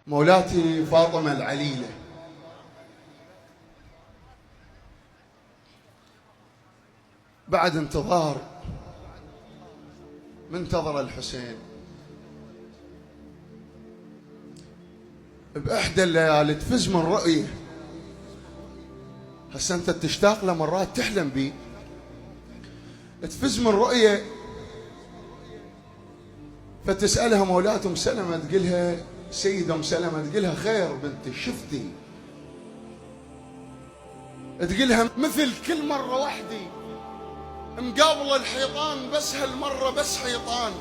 مولاتي فاطمة العليلة، بعد انتظار منتظر الحسين بإحدى الليالي تفز من رؤية. هسه أنت تشتاق له مرات تحلم بيه، تفز من رؤية فتسألها مولاة أم سلمة، تقولها سيدة أم سلمة، تقولها خير بنتي شفتي؟ تقولها مثل كل مرة وحدي مقابل الحيطان، بس هالمرة بس حيطان،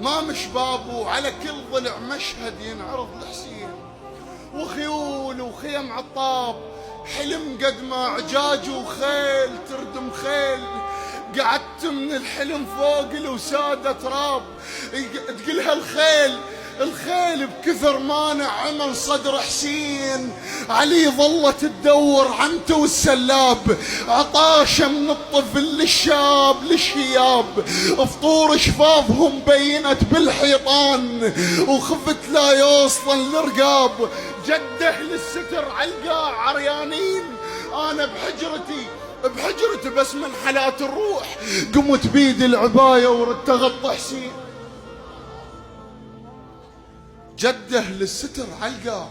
ما مش بابه، على كل ضلع مشهد ينعرض لحسين، وخيول وخيم عطاب، حلم قد ما عجاج وخيل تردم خيل، قعدت من الحلم فوق الوسادة تراب. تقولها الخيل بكثر مانع عمل صدر حسين، علي ظلت تدور عمته والسلاب، عطاشه من الطفل للشاب للشياب، فطور شفافهم بينت بالحيطان، وخفت لا يوصل لرقاب. جده للستر علقاع عريانين، انا بحجرتي بس من حالات الروح، قمت بيد العباية وردت اغطى حسين. جده للستر علقاع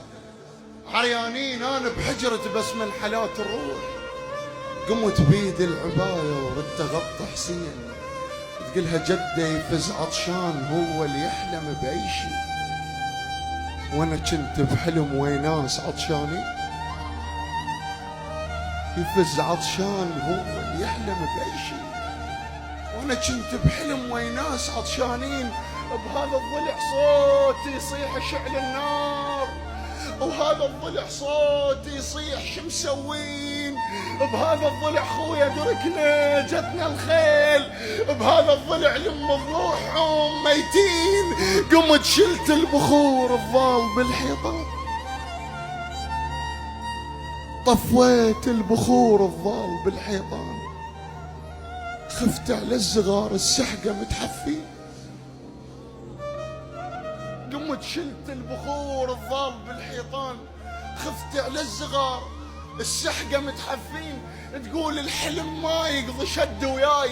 عريانين، انا بحجرتي بس من حالات الروح، قمت بيد العباية وردت اغطى حسين. تقولها جده يفز عطشان هو اللي يحلم باي شيء، وانا كنت بحلم ويناس عطشانين. يفز عطشان هو اللي يحلم باي شيء، وانا كنت بحلم ويناس عطشانين. بهذا الضلع صوت يصيح شعل النار، وهذا الضلع صوت يصيح شو مسوين. بهذا الضلع خويا دركنا جتنا الخيل، بهذا الضلع لما بروحهم ميتين. قمت شلت البخور الضال بالحيطان، طفيت البخور الضال بالحيطان، خفت على الصغار السحقة متحفين. قمت شلت البخور الضال بالحيطان، خفت على الصغار السحقة متحفين. تقول الحلم ما يقضي شد وياي،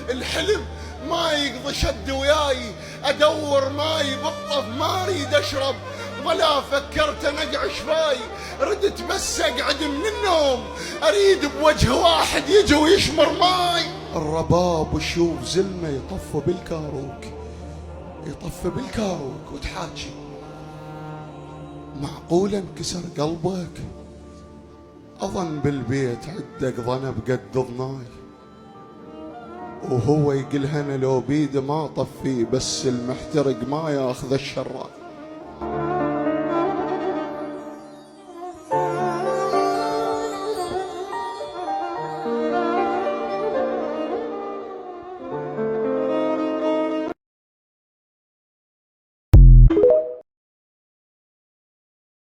الحلم ما يقضي شد وياي، ادور ماي بالطف ما اريد اشرب، ولا فكرت انقع شفاي، ردت بس اقعد من النوم، اريد بوجه واحد يجي ويشمر ماي. الرباب وشوف زلمة يطف بالكاروك وتحاكي، معقولا انكسر قلبك؟ اظن بالبيت عندك ظنب قد ضناي، وهو يقول هنا لو بيده ما طفي، بس المحترق ما ياخذ الشراي.